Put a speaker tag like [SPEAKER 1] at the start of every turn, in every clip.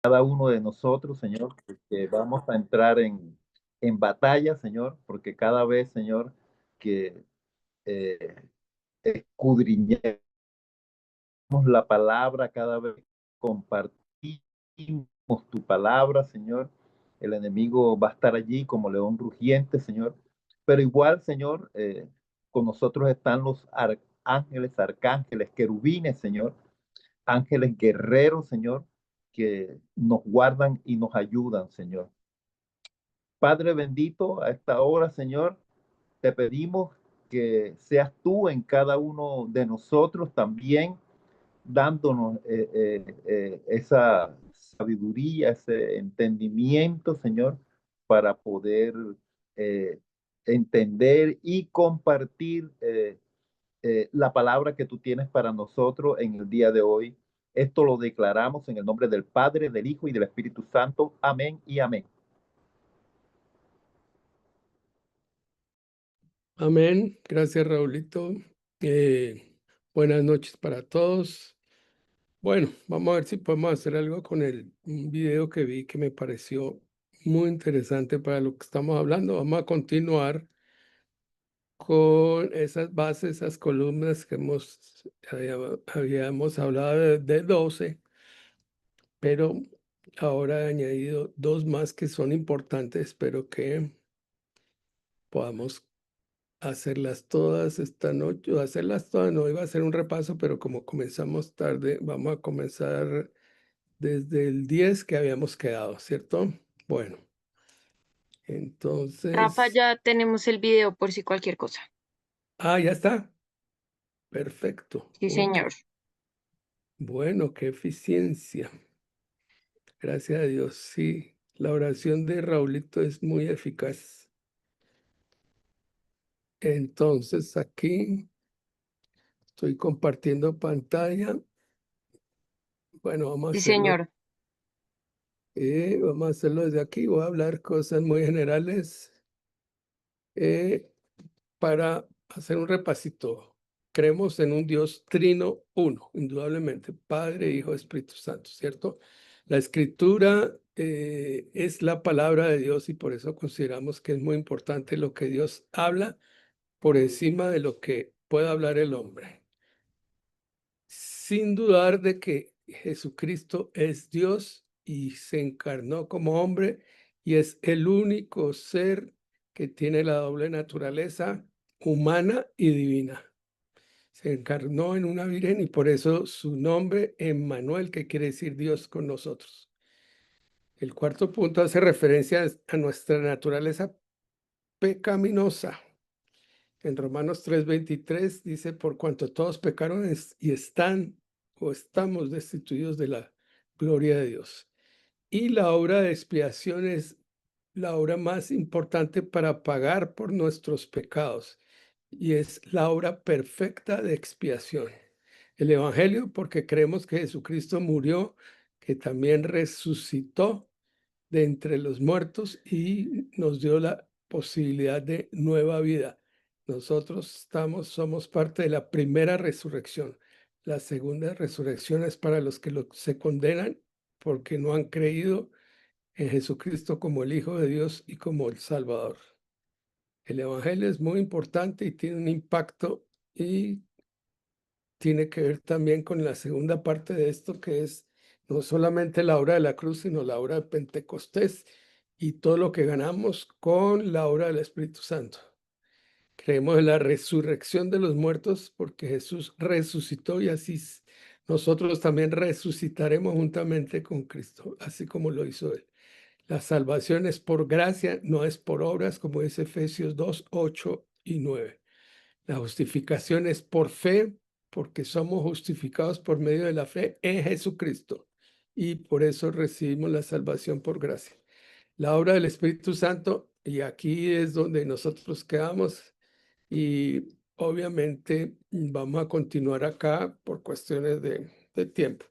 [SPEAKER 1] cada uno de nosotros, Señor, que vamos a entrar en batalla, Señor, porque cada vez, Señor, que eh, escudriñemos la palabra, cada vez compartimos tu palabra, Señor, el enemigo va a estar allí como león rugiente, Señor, pero igual, Señor, con nosotros están los ángeles, arcángeles, querubines, Señor, ángeles guerreros, Señor, que nos guardan y nos ayudan, Señor. Padre bendito, a esta hora, Señor, te pedimos que seas tú en cada uno de nosotros también, dándonos esa sabiduría, ese entendimiento, Señor, para poder eh, entender y compartir la palabra que tú tienes para nosotros en el día de hoy. Esto lo declaramos en el nombre del Padre, del Hijo y del Espíritu Santo. Amén y amén.
[SPEAKER 2] Amén. Gracias, Raulito. Buenas noches para todos. Bueno, vamos a ver si podemos hacer algo con un video que vi que me pareció muy interesante para lo que estamos hablando. Vamos a continuar con esas bases, esas columnas que habíamos hablado de 12, pero ahora he añadido dos más que son importantes. Espero que podamos hacerlas todas esta noche, o hacerlas todas, no iba a hacer un repaso, pero como comenzamos tarde, vamos a comenzar desde el 10 que habíamos quedado, ¿cierto? Bueno,
[SPEAKER 3] Rafa,
[SPEAKER 2] entonces,
[SPEAKER 3] ya tenemos el video por si cualquier cosa.
[SPEAKER 2] ya está, perfecto.
[SPEAKER 3] Sí, señor.
[SPEAKER 2] Bueno, qué eficiencia. Gracias a Dios, sí, la oración de Raulito es muy eficaz. Entonces, aquí estoy compartiendo pantalla. Bueno, vamos a
[SPEAKER 3] Sí,
[SPEAKER 2] hacerlo.
[SPEAKER 3] señor.
[SPEAKER 2] Vamos a hacerlo desde aquí. Voy a hablar cosas muy generales para hacer un repasito. Creemos en un Dios trino uno, indudablemente, Padre, Hijo, Espíritu Santo, ¿cierto? La escritura es la palabra de Dios y por eso consideramos que es muy importante lo que Dios habla por encima de lo que pueda hablar el hombre. Sin dudar de que Jesucristo es Dios y se encarnó como hombre y es el único ser que tiene la doble naturaleza humana y divina. Se encarnó en una virgen y por eso su nombre Emmanuel, que quiere decir Dios con nosotros. El cuarto punto hace referencia a nuestra naturaleza pecaminosa. En Romanos 3:23 dice, por cuanto todos pecaron y están o estamos destituidos de la gloria de Dios. Y la obra de expiación es la obra más importante para pagar por nuestros pecados. Y es la obra perfecta de expiación. El Evangelio, porque creemos que Jesucristo murió, que también resucitó de entre los muertos y nos dio la posibilidad de nueva vida. Nosotros somos parte de la primera resurrección. La segunda resurrección es para los que se condenan porque no han creído en Jesucristo como el Hijo de Dios y como el Salvador. El Evangelio es muy importante y tiene un impacto y tiene que ver también con la segunda parte de esto, que es no solamente la obra de la cruz, sino la obra de Pentecostés y todo lo que ganamos con la obra del Espíritu Santo. Creemos en la resurrección de los muertos porque Jesús resucitó y así nosotros también resucitaremos juntamente con Cristo, así como lo hizo Él. La salvación es por gracia, no es por obras, como dice Efesios 2, 8 y 9. La justificación es por fe, porque somos justificados por medio de la fe en Jesucristo y por eso recibimos la salvación por gracia. La obra del Espíritu Santo, y aquí es donde nosotros quedamos y obviamente vamos a continuar acá por cuestiones de tiempo.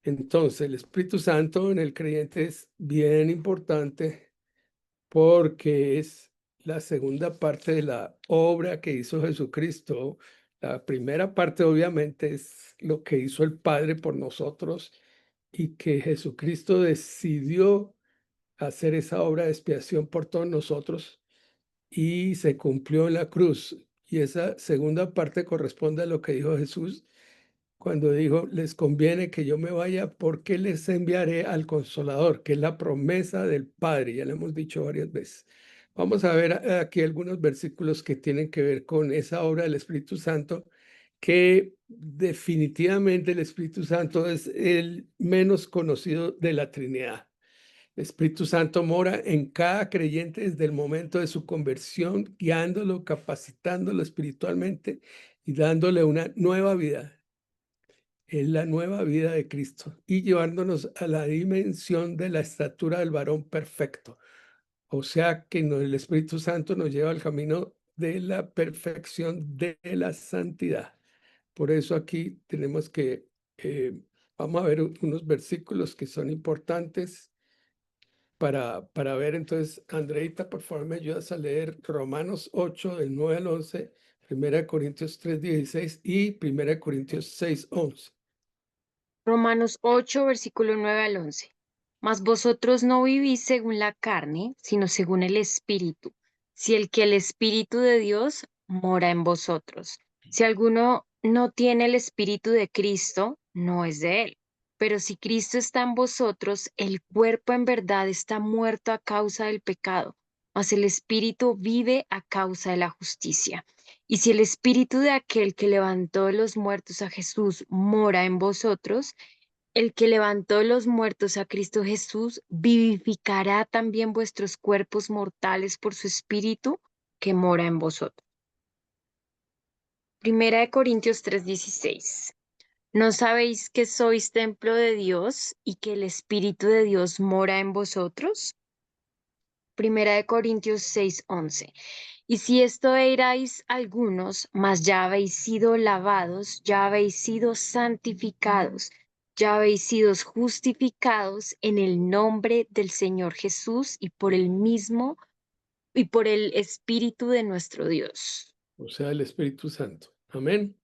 [SPEAKER 2] Entonces, el Espíritu Santo en el creyente es bien importante porque es la segunda parte de la obra que hizo Jesucristo. La primera parte obviamente es lo que hizo el Padre por nosotros y que Jesucristo decidió hacer esa obra de expiación por todos nosotros y se cumplió en la cruz. Y esa segunda parte corresponde a lo que dijo Jesús cuando dijo, les conviene que yo me vaya porque les enviaré al Consolador, que es la promesa del Padre, ya lo hemos dicho varias veces. Vamos a ver aquí algunos versículos que tienen que ver con esa obra del Espíritu Santo, que definitivamente el Espíritu Santo es el menos conocido de la Trinidad. El Espíritu Santo mora en cada creyente desde el momento de su conversión, guiándolo, capacitándolo espiritualmente y dándole una nueva vida. Es la nueva vida de Cristo y llevándonos a la dimensión de la estatura del varón perfecto. O sea que el Espíritu Santo nos lleva al camino de la perfección, de la santidad. Por eso aquí tenemos que, vamos a ver unos versículos que son importantes para ver. Entonces, Andreita, por favor, me ayudas a leer Romanos 8, del 9 al 11, 1 Corintios 3, 16 y 1 Corintios 6, 11.
[SPEAKER 3] Romanos 8, versículo 9 al 11. Mas vosotros no vivís según la carne, sino según el Espíritu. Si el Espíritu de Dios mora en vosotros. Si alguno no tiene el Espíritu de Cristo, no es de él. Pero si Cristo está en vosotros, el cuerpo en verdad está muerto a causa del pecado, mas el Espíritu vive a causa de la justicia. Y si el Espíritu de aquel que levantó de los muertos a Jesús mora en vosotros, el que levantó de los muertos a Cristo Jesús vivificará también vuestros cuerpos mortales por su Espíritu que mora en vosotros. Primera de Corintios 3:16. ¿No sabéis que sois templo de Dios y que el Espíritu de Dios mora en vosotros? Primera de Corintios 6:11. Y si esto erais algunos, mas ya habéis sido lavados, ya habéis sido santificados, ya habéis sido justificados en el nombre del Señor Jesús y por el mismo y por el Espíritu de nuestro Dios.
[SPEAKER 2] O sea, el Espíritu Santo. Amén.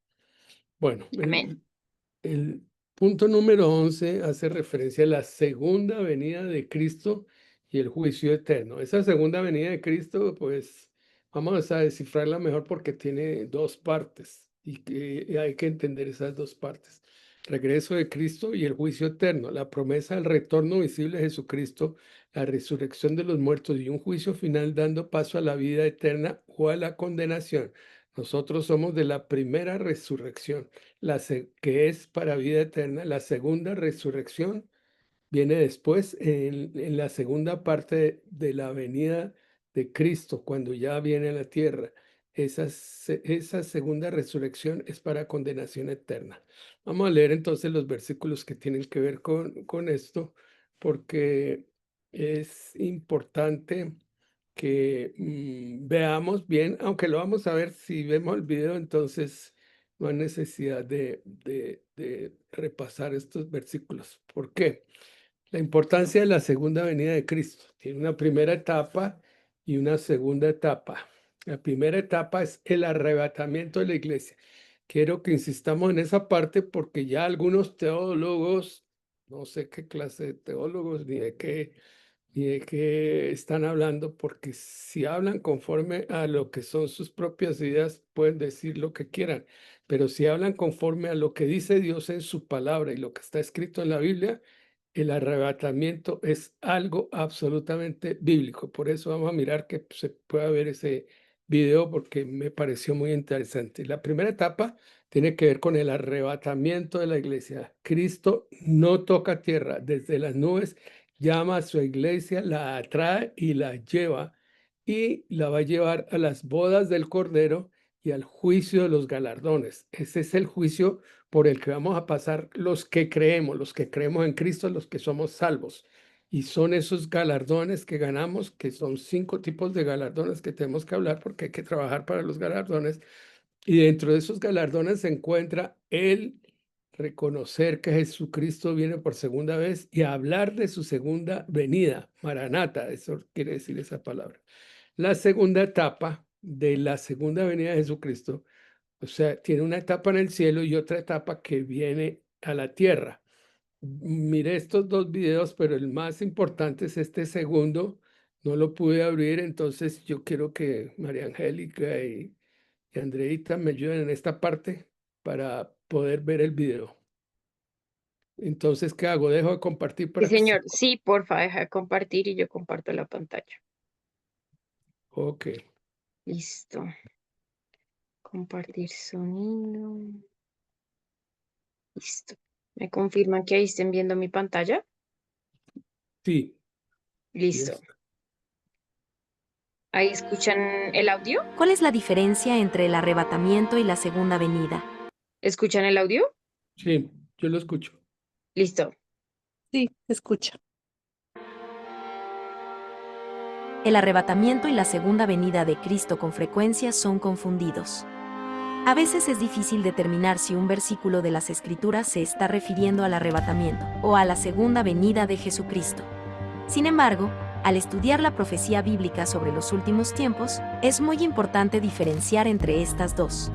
[SPEAKER 2] Bueno,
[SPEAKER 3] Amén.
[SPEAKER 2] el punto número 11 hace referencia a la segunda venida de Cristo y el juicio eterno. Esa segunda venida de Cristo, pues vamos a descifrarla mejor porque tiene dos partes y que hay que entender esas dos partes. Regreso de Cristo y el juicio eterno, la promesa del retorno visible de Jesucristo, la resurrección de los muertos y un juicio final dando paso a la vida eterna o a la condenación. Nosotros somos de la primera resurrección, que es para vida eterna. La segunda resurrección viene después en la segunda parte de la venida de Cristo, cuando ya viene a la tierra. Esa segunda resurrección es para condenación eterna. Vamos a leer entonces los versículos que tienen que ver con esto, porque es importante que veamos bien, aunque lo vamos a ver si vemos el video, entonces no hay necesidad de repasar estos versículos. ¿Por qué? La importancia de la segunda venida de Cristo. Tiene una primera etapa y una segunda etapa. La primera etapa es el arrebatamiento de la iglesia. Quiero que insistamos en esa parte porque ya algunos teólogos, no sé qué clase de teólogos ni de qué están hablando, porque si hablan conforme a lo que son sus propias ideas, pueden decir lo que quieran, pero si hablan conforme a lo que dice Dios en su palabra y lo que está escrito en la Biblia, el arrebatamiento es algo absolutamente bíblico. Por eso vamos a mirar que se pueda ver ese video porque me pareció muy interesante. La primera etapa tiene que ver con el arrebatamiento de la iglesia. Cristo no toca tierra, desde las nubes llama a su iglesia, la atrae y la lleva y la va a llevar a las bodas del Cordero y al juicio de los galardones. Ese es el juicio por el que vamos a pasar los que creemos en Cristo, los que somos salvos. Y son esos galardones que ganamos, que son 5 tipos de galardones que tenemos que hablar porque hay que trabajar para los galardones. Y dentro de esos galardones se encuentra el reconocer que Jesucristo viene por segunda vez y hablar de su segunda venida, Maranata, eso quiere decir esa palabra. La segunda etapa de la segunda venida de Jesucristo, o sea, tiene una etapa en el cielo y otra etapa que viene a la tierra. miré estos dos videos, pero el más importante es este segundo. No lo pude abrir, entonces yo quiero que María Angélica y Andreita me ayuden en esta parte para poder ver el video. Entonces, ¿qué hago? Dejo de compartir
[SPEAKER 3] Sí,
[SPEAKER 2] para que se...
[SPEAKER 3] señor. Sí, porfa, deja de compartir y yo comparto la pantalla.
[SPEAKER 2] Ok.
[SPEAKER 3] Listo. Compartir sonido. Listo. ¿Me confirman que ahí estén viendo mi pantalla?
[SPEAKER 2] Sí, sí
[SPEAKER 3] Listo.
[SPEAKER 2] está.
[SPEAKER 3] ¿Ahí escuchan el audio?
[SPEAKER 4] ¿Cuál es la diferencia entre el arrebatamiento y la segunda venida?
[SPEAKER 3] ¿Escuchan el audio?
[SPEAKER 2] Sí, yo lo escucho.
[SPEAKER 3] Listo.
[SPEAKER 5] Sí, se escucha.
[SPEAKER 4] El arrebatamiento y la segunda venida de Cristo con frecuencia son confundidos. A veces es difícil determinar si un versículo de las Escrituras se está refiriendo al arrebatamiento o a la segunda venida de Jesucristo. Sin embargo, al estudiar la profecía bíblica sobre los últimos tiempos, es muy importante diferenciar entre estas dos.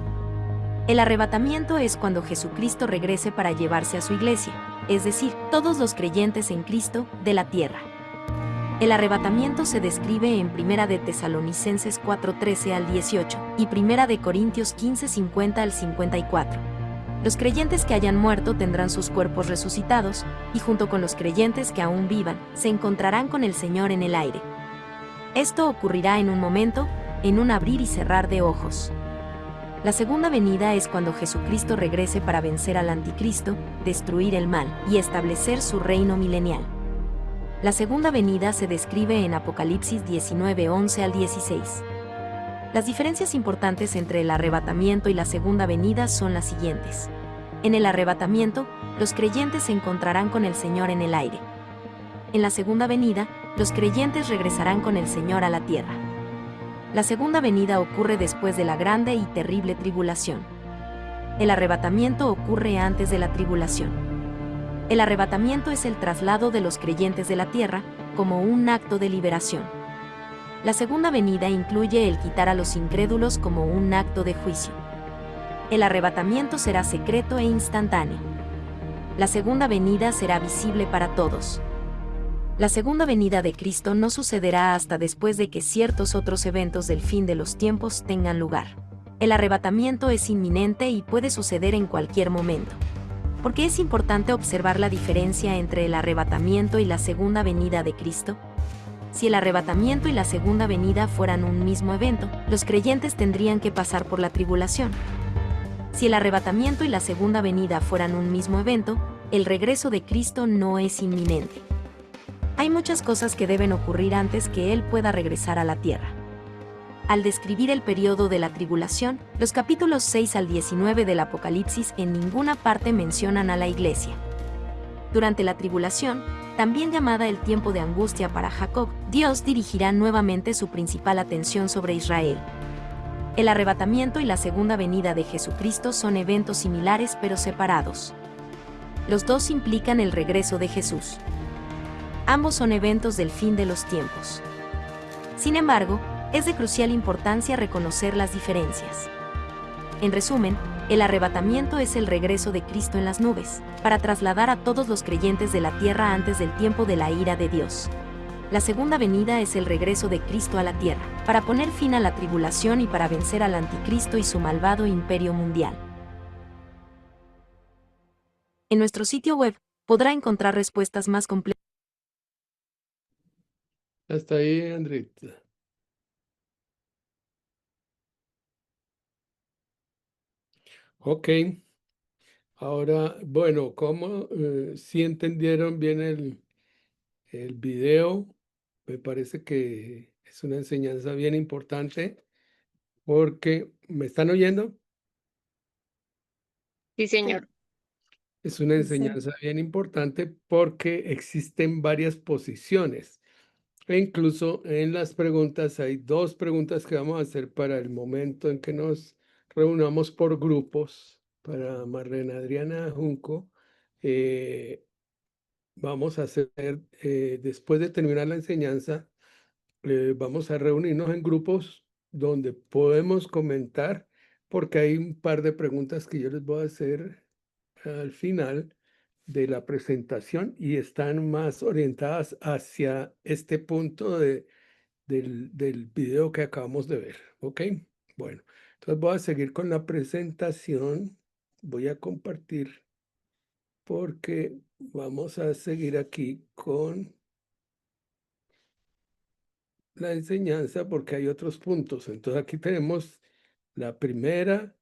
[SPEAKER 4] El arrebatamiento es cuando Jesucristo regrese para llevarse a su iglesia, es decir, todos los creyentes en Cristo, de la tierra. El arrebatamiento se describe en 1 de Tesalonicenses 4:13 al 18 y 1 de Corintios 15:50 al 54. Los creyentes que hayan muerto tendrán sus cuerpos resucitados, y junto con los creyentes que aún vivan, se encontrarán con el Señor en el aire. Esto ocurrirá en un momento, en un abrir y cerrar de ojos. La segunda venida es cuando Jesucristo regrese para vencer al anticristo, destruir el mal y establecer su reino milenial. La segunda venida se describe en Apocalipsis 19:11 al 16. Las diferencias importantes entre el arrebatamiento y la segunda venida son las siguientes. En el arrebatamiento, los creyentes se encontrarán con el Señor en el aire. En la segunda venida, los creyentes regresarán con el Señor a la tierra. La segunda venida ocurre después de la grande y terrible tribulación. El arrebatamiento ocurre antes de la tribulación. El arrebatamiento es el traslado de los creyentes de la tierra, como un acto de liberación. La segunda venida incluye el quitar a los incrédulos como un acto de juicio. El arrebatamiento será secreto e instantáneo. La segunda venida será visible para todos. La segunda venida de Cristo no sucederá hasta después de que ciertos otros eventos del fin de los tiempos tengan lugar. El arrebatamiento es inminente y puede suceder en cualquier momento. ¿Por qué es importante observar la diferencia entre el arrebatamiento y la segunda venida de Cristo? Si el arrebatamiento y la segunda venida fueran un mismo evento, los creyentes tendrían que pasar por la tribulación. Si el arrebatamiento y la segunda venida fueran un mismo evento, el regreso de Cristo no es inminente. Hay muchas cosas que deben ocurrir antes que Él pueda regresar a la tierra. Al describir el periodo de la tribulación, los capítulos 6 al 19 del Apocalipsis en ninguna parte mencionan a la iglesia. Durante la tribulación, también llamada el tiempo de angustia para Jacob, Dios dirigirá nuevamente su principal atención sobre Israel. El arrebatamiento y la segunda venida de Jesucristo son eventos similares pero separados. Los dos implican el regreso de Jesús. Ambos son eventos del fin de los tiempos. Sin embargo, es de crucial importancia reconocer las diferencias. En resumen, el arrebatamiento es el regreso de Cristo en las nubes, para trasladar a todos los creyentes de la tierra antes del tiempo de la ira de Dios. La segunda venida es el regreso de Cristo a la tierra, para poner fin a la tribulación y para vencer al anticristo y su malvado imperio mundial. En nuestro sitio web, podrá encontrar respuestas más completas.
[SPEAKER 2] Hasta ahí, Andrita. Ok. Ahora, bueno, ¿cómo si entendieron bien el video? Me parece que es una enseñanza bien importante porque, ¿me están oyendo?
[SPEAKER 3] Sí, señor.
[SPEAKER 2] Es una
[SPEAKER 5] Sí.
[SPEAKER 2] enseñanza bien importante porque existen varias posiciones. E incluso en las preguntas hay dos preguntas que vamos a hacer para el momento en que nos reunamos por grupos. Para Marlene Adriana Junco, vamos a hacer, después de terminar la enseñanza, vamos a reunirnos en grupos donde podemos comentar, porque hay un par de preguntas que yo les voy a hacer al final de la presentación y están más orientadas hacia este punto del video que acabamos de ver, ¿ok? Bueno, entonces voy a seguir con la presentación. Voy a compartir porque vamos a seguir aquí con la enseñanza porque hay otros puntos. Entonces aquí tenemos la primera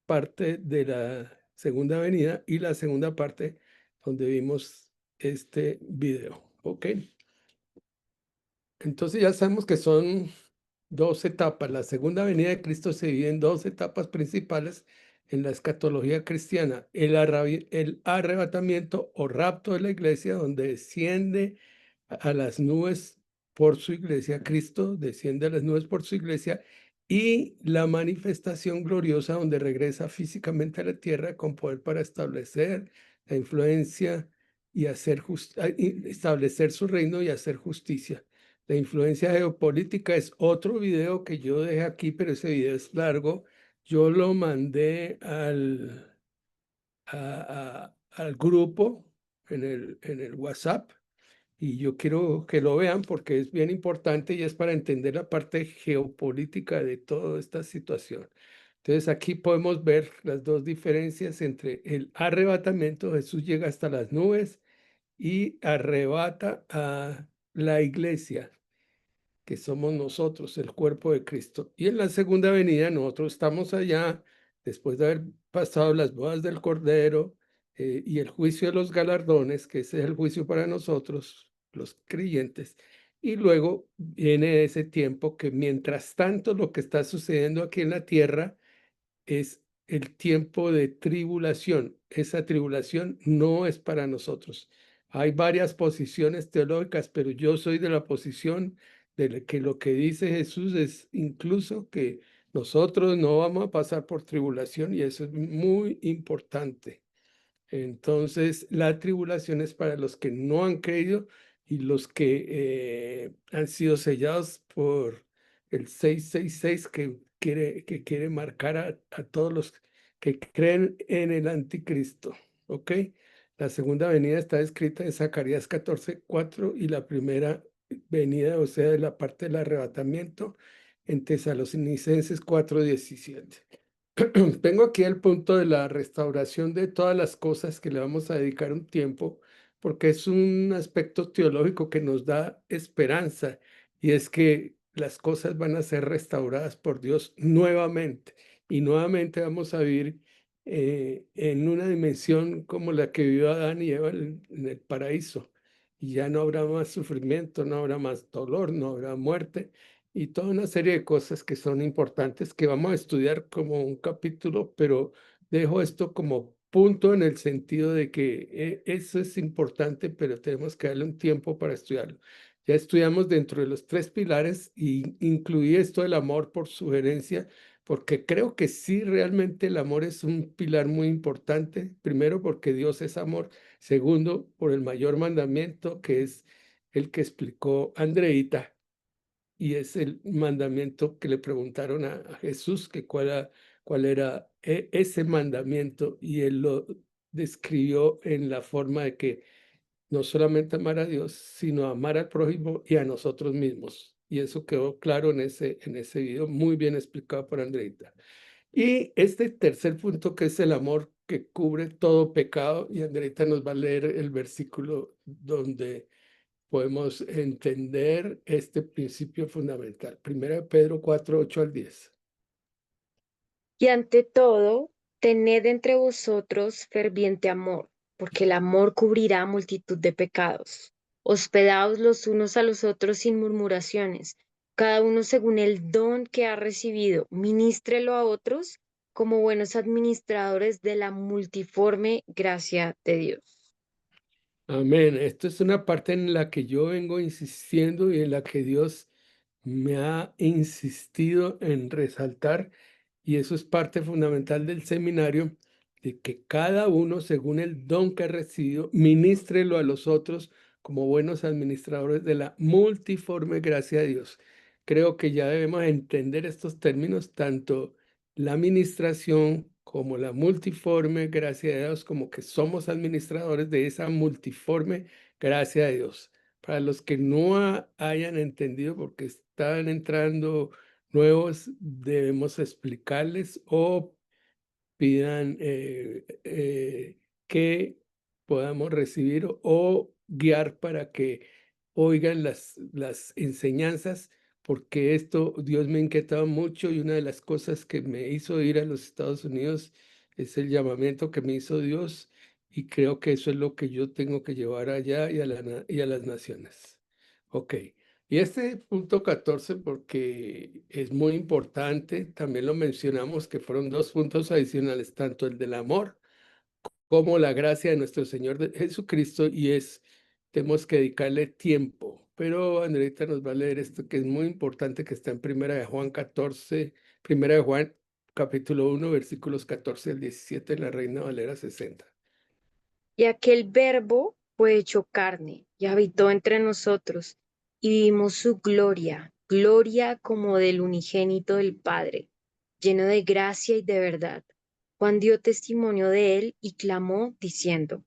[SPEAKER 2] parte de la segunda venida y la segunda parte donde vimos este video, ¿ok? Entonces ya sabemos que son dos etapas. La segunda venida de Cristo se divide en dos etapas principales en la escatología cristiana. El arrebatamiento o rapto de la iglesia, donde desciende a las nubes por su iglesia, Cristo desciende a las nubes por su iglesia, y la manifestación gloriosa, donde regresa físicamente a la tierra con poder para establecer la influencia y establecer su reino y hacer justicia. La influencia geopolítica es otro video que yo dejé aquí, pero ese video es largo. Yo lo mandé al grupo en el WhatsApp y yo quiero que lo vean porque es bien importante y es para entender la parte geopolítica de toda esta situación. Entonces aquí podemos ver las dos diferencias entre el arrebatamiento. Jesús llega hasta las nubes y arrebata a la iglesia, que somos nosotros, el cuerpo de Cristo. Y en la segunda venida nosotros estamos allá, después de haber pasado las bodas del Cordero y el juicio de los galardones, que ese es el juicio para nosotros, los creyentes. Y luego viene ese tiempo que mientras tanto lo que está sucediendo aquí en la tierra es el tiempo de tribulación. Esa tribulación no es para nosotros. Hay varias posiciones teológicas, pero yo soy de la posición de que lo que dice Jesús es incluso que nosotros no vamos a pasar por tribulación y eso es muy importante. Entonces, la tribulación es para los que no han creído y los que han sido sellados por el 666 que quiere marcar a todos los que creen en el anticristo. ¿Ok? La segunda venida está escrita en Zacarías 14:4 y la primera venida, o sea, de la parte del arrebatamiento, en Tesalonicenses 4:17. Tengo aquí el punto de la restauración de todas las cosas que le vamos a dedicar un tiempo, porque es un aspecto teológico que nos da esperanza, y es que las cosas van a ser restauradas por Dios nuevamente, y nuevamente vamos a vivir en una dimensión como la que vivió Adán y Eva en el paraíso, y ya no habrá más sufrimiento, no habrá más dolor, no habrá muerte, y toda una serie de cosas que son importantes que vamos a estudiar como un capítulo, pero dejo esto como punto en el sentido de que eso es importante, pero tenemos que darle un tiempo para estudiarlo. Ya estudiamos dentro de los tres pilares y incluí esto del amor por sugerencia, porque creo que sí, realmente el amor es un pilar muy importante. Primero, porque Dios es amor. Segundo, por el mayor mandamiento, que es el que explicó Andreita, y es el mandamiento que le preguntaron a Jesús, que cuál era ese mandamiento, y él lo describió en la forma de que no solamente amar a Dios, sino amar al prójimo y a nosotros mismos. Y eso quedó claro en ese video, muy bien explicado por Andreita. Y este tercer punto, que es el amor que cubre todo pecado, y Andreita nos va a leer el versículo donde podemos entender este principio fundamental. Primera de Pedro 4:8 al 10.
[SPEAKER 3] Y ante todo, tened entre vosotros ferviente amor, porque el amor cubrirá multitud de pecados. Hospedaos los unos a los otros sin murmuraciones, cada uno según el don que ha recibido, ministrelo a otros como buenos administradores de la multiforme gracia de Dios.
[SPEAKER 2] Amén. Esto es una parte en la que yo vengo insistiendo y en la que Dios me ha insistido en resaltar, y eso es parte fundamental del seminario, de que cada uno, según el don que ha recibido, ministrelo a los otros como buenos administradores de la multiforme gracia de Dios. Creo que ya debemos entender estos términos, tanto la administración como la multiforme gracia de Dios, como que somos administradores de esa multiforme gracia de Dios. Para los que no hayan entendido, porque están entrando nuevos, debemos explicarles o pidan que podamos recibir o guiar para que oigan las enseñanzas, porque esto Dios me ha inquietado mucho y una de las cosas que me hizo ir a los Estados Unidos es el llamamiento que me hizo Dios y creo que eso es lo que yo tengo que llevar allá y y a las naciones. Ok. Y este punto 14, porque es muy importante, también lo mencionamos que fueron dos puntos adicionales, tanto el del amor como la gracia de nuestro Señor Jesucristo, y tenemos que dedicarle tiempo. Pero Andreita nos va a leer esto que es muy importante, que está en Primera de Juan 14, Primera de Juan capítulo 1, versículos 14 al 17, en la Reina Valera 60.
[SPEAKER 3] Y aquel verbo fue hecho carne y habitó entre nosotros, y vimos su gloria, gloria como del unigénito del Padre, lleno de gracia y de verdad. Juan dio testimonio de él y clamó diciendo,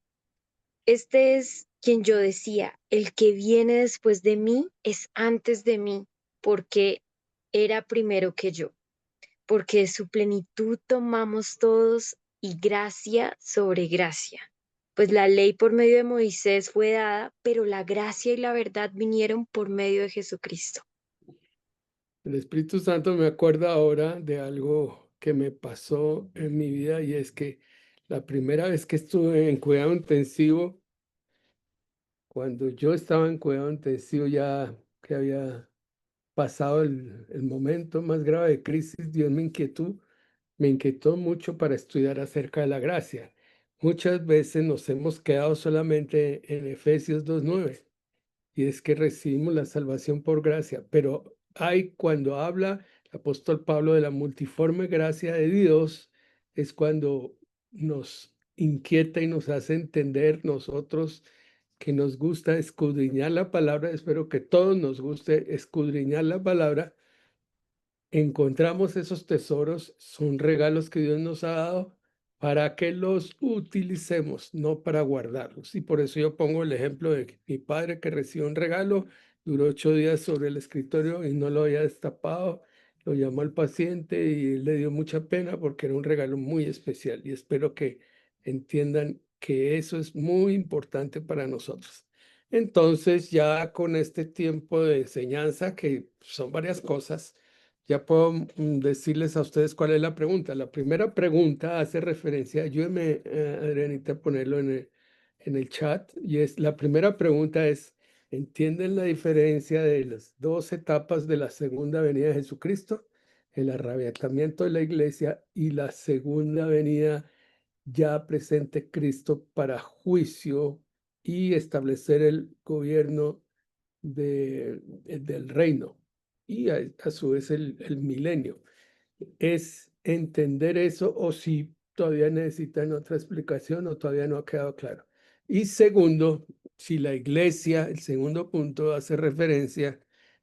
[SPEAKER 3] este es quien yo decía, el que viene después de mí es antes de mí, porque era primero que yo, porque de su plenitud tomamos todos y gracia sobre gracia. Pues la ley por medio de Moisés fue dada, pero la gracia y la verdad vinieron por medio de Jesucristo.
[SPEAKER 2] El Espíritu Santo me acuerda ahora de algo que me pasó en mi vida, y es que la primera vez que estuve en cuidado intensivo, cuando yo estaba en cuidado intensivo, ya que había pasado el momento más grave de crisis, Dios me inquietó mucho para estudiar acerca de la gracia. Muchas veces nos hemos quedado solamente en Efesios 2:9, y es que recibimos la salvación por gracia, pero hay cuando habla el apóstol Pablo de la multiforme gracia de Dios, es cuando nos inquieta y nos hace entender nosotros que nos gusta escudriñar la palabra. Espero que todos nos guste escudriñar la palabra. Encontramos esos tesoros, son regalos que Dios nos ha dado para que los utilicemos, no para guardarlos. Y por eso yo pongo el ejemplo de mi padre, que recibió un regalo, duró 8 días sobre el escritorio y no lo había destapado. Lo llamó al paciente y él le dio mucha pena porque era un regalo muy especial, y espero que entiendan que eso es muy importante para nosotros. Entonces, ya con este tiempo de enseñanza, que son varias cosas, ya puedo decirles a ustedes cuál es la pregunta. La primera pregunta hace referencia, ayúdeme, Adrianita, a ponerlo en el chat, y la primera pregunta es, ¿entienden la diferencia de las dos etapas de la segunda venida de Jesucristo? El arrebatamiento de la iglesia y la segunda venida ya presente Cristo para juicio y establecer el gobierno del reino, y a su vez el milenio. Es entender eso, o si todavía necesitan otra explicación o todavía no ha quedado claro. Y segundo, si la iglesia, el segundo punto hace referencia,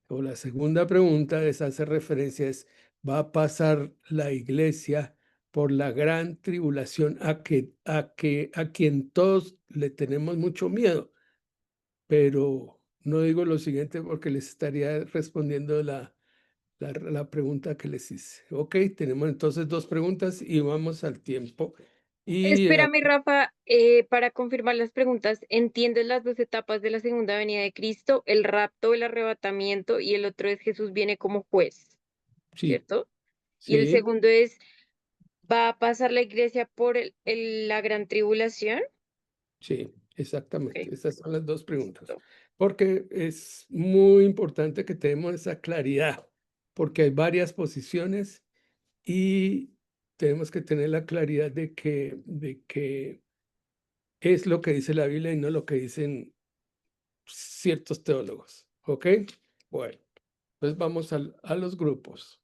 [SPEAKER 2] o la segunda pregunta hace referencia es, ¿va a pasar la iglesia por la gran tribulación a quien todos le tenemos mucho miedo? Pero no digo lo siguiente porque les estaría respondiendo la pregunta que les hice. Ok, tenemos entonces dos preguntas y vamos al tiempo. Y
[SPEAKER 3] Espérame, Rafa, para confirmar las preguntas, ¿entiendes las dos etapas de la segunda venida de Cristo? El rapto, el arrebatamiento, y el otro es Jesús viene como juez,
[SPEAKER 2] sí,
[SPEAKER 3] ¿cierto? Y el
[SPEAKER 2] sí,
[SPEAKER 3] segundo es, ¿va a pasar la iglesia por la gran tribulación?
[SPEAKER 2] sí, exactamente.
[SPEAKER 3] Ok,
[SPEAKER 2] Esas son las dos preguntas.
[SPEAKER 3] listo.
[SPEAKER 2] Porque es muy importante que tenemos esa claridad, porque hay varias posiciones y tenemos que tener la claridad de que es lo que dice la Biblia y no lo que dicen ciertos teólogos. ¿Ok? Bueno, pues vamos a los grupos.